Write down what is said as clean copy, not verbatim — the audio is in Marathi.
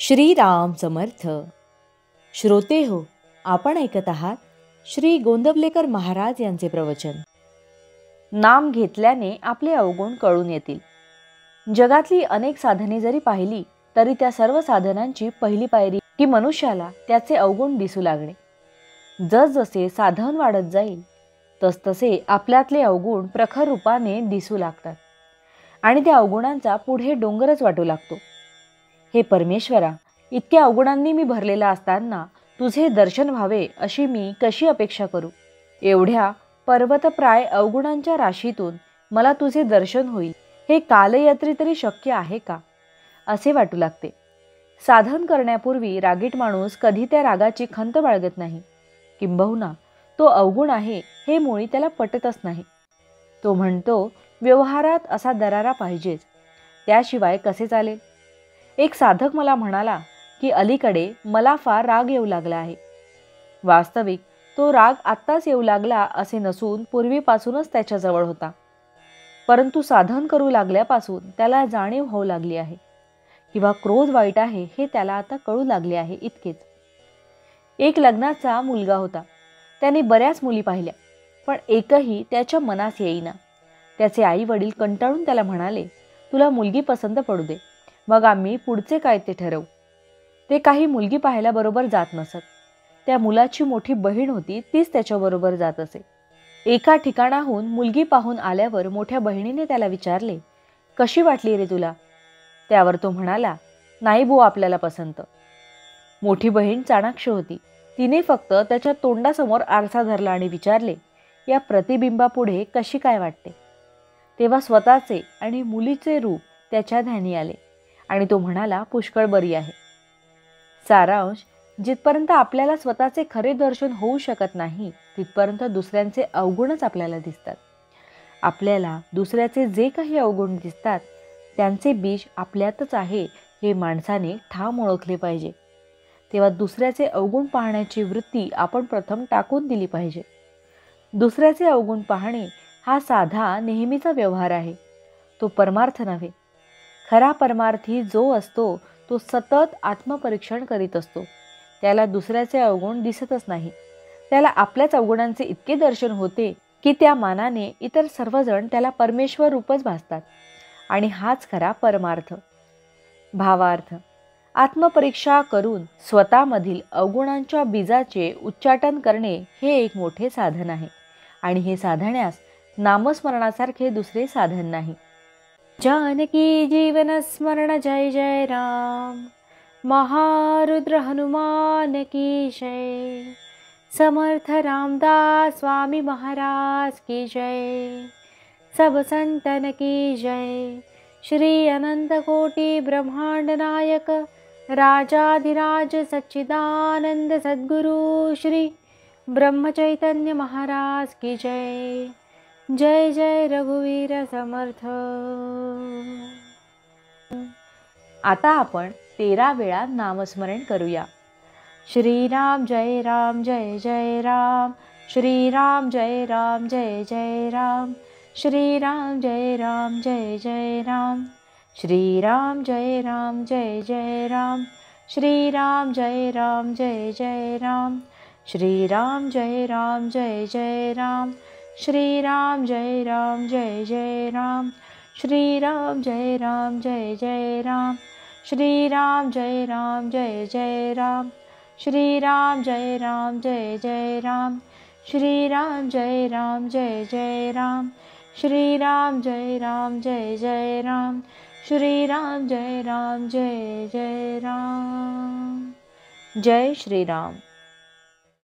श्रीराम समर्थ. श्रोते हो, आपण ऐकत आहात श्री गोंदवलेकर महाराज यांचे प्रवचन. नाम घेतल्याने आपले अवगुण कळून येतील. जगातली अनेक साधने जरी पाहिली तरी त्या सर्व साधनांची पहिली पायरी की मनुष्याला त्याचे अवगुण दिसू लागणे. जसजसे साधन वाढत जाईल तसतसे आपल्यातले अवगुण प्रखर रूपाने दिसू लागतात आणि त्या अवगुणांचा पुढे डोंगरच वाटू लागतो. हे परमेश्वरा, इतक्या अवगुणांनी मी भरलेला असताना तुझे दर्शन व्हावे अशी मी कशी अपेक्षा करू? एवढ्या पर्वतप्राय अवगुणांच्या राशीतून मला तुझे दर्शन होईल हे कालयत्री तरी शक्य आहे का, असे वाटू लागते. साधन करण्यापूर्वी रागीट माणूस कधी त्या रागाची खंत बाळगत नाही. किंबहुना तो अवगुण आहे हे मुळी त्याला पटतच नाही. तो म्हणतो, व्यवहारात असा दरारा पाहिजेच, त्याशिवाय कसे चालेल? एक साधक मला म्हणाला की अलीकडे मला फार राग येऊ लागला आहे. वास्तविक तो राग आत्ताच येऊ लागला असे नसून पूर्वीपासूनच त्याच्याजवळ होता, परंतु साधन करू लागल्यापासून त्याला जाणीव होऊ लागली आहे किंवा क्रोध वाईट आहे हे त्याला आता कळू लागले आहे. इतकेच. एक लग्नाचा मुलगा होता. त्याने बऱ्याच मुली पाहिल्या, पण एकही त्याच्या मनास येईना. त्याचे आई वडील कंटाळून त्याला म्हणाले, तुला मुलगी पसंत पडू दे, मग आम्ही पुढचे काय ते ठरवू. ते काही मुलगी पाहायला बरोबर जात नसत. त्या मुलाची मोठी बहीण होती, तीच त्याच्याबरोबर जात असे. एका ठिकाणाहून मुलगी पाहून आल्यावर मोठ्या बहिणीने त्याला विचारले, कशी वाटली रे तुला? त्यावर तो म्हणाला, नाही बुवा आपल्याला पसंत. मोठी बहीण चाणाक्ष होती. तिने फक्त त्याच्या तोंडासमोर आरसा धरला आणि विचारले, या प्रतिबिंबापुढे कशी काय वाटते? तेव्हा स्वतःचे आणि मुलीचे रूप त्याच्या ध्यानी आले आणि तो म्हणाला, पुष्कळ बरी आहे. सारांश, जिथपर्यंत आपल्याला स्वतःचे खरे दर्शन होऊ शकत नाही तिथपर्यंत दुसऱ्यांचे अवगुणच आपल्याला दिसतात. आपल्याला दुसऱ्याचे जे काही अवगुण दिसतात त्यांचे बीज आपल्यातच आहे हे माणसाने ठाम ओळखले पाहिजे. तेव्हा दुसऱ्याचे अवगुण पाहण्याची वृत्ती आपण प्रथम टाकून दिली पाहिजे. दुसऱ्याचे अवगुण पाहणे हा साधा नेहमीचा व्यवहार आहे, तो परमार्थ नव्हे. खरा परमार्थी जो असतो तो सतत आत्मपरीक्षण करीत असतो. त्याला दुसऱ्याचे अवगुण दिसतच नाही. त्याला आपल्याच अवगुणांचे इतके दर्शन होते की त्या मानाने इतर सर्वजण त्याला परमेश्वर रूपच भासतात आणि हाच खरा परमार्थ. भावार्थ, आत्मपरीक्षा करून स्वतःमधील अवगुणांच्या बीजाचे उच्चाटन करणे हे एक मोठे साधन आहे आणि हे साधण्यास नामस्मरणासारखे दुसरे साधन नाही. जानकी जीवन स्मरण जय जय राम. महारुद्र हनुमान की जय. समर्थ रामदास स्वामी महाराज की जय. सब संतन की जय. श्री अनंत कोटि ब्रह्मांड नायक राजाधिराज सच्चिदानंद सद्गुरु श्री ब्रह्म चैतन्य महाराज की जय. जय जय रघुवीर समर्थ. आता आपण 13 वेळा नामस्मरण करूया. श्रीराम जय राम जय जय राम. श्रीराम जय राम जय जय राम. श्रीराम जय राम जय जय राम. श्रीराम जय राम जय जय राम. श्रीराम जय राम जय जय राम. श्रीराम जय राम जय जय राम. श्रीराम जय राम जय जय राम. श्रीराम जय राम जय जय राम. श्रीराम जय राम जय जय राम. श्रीराम जय राम जय जय राम. श्रीराम जय राम जय जय राम. श्रीराम जय राम जय जय राम. श्रीराम जय राम जय जय राम. जय श्रीराम.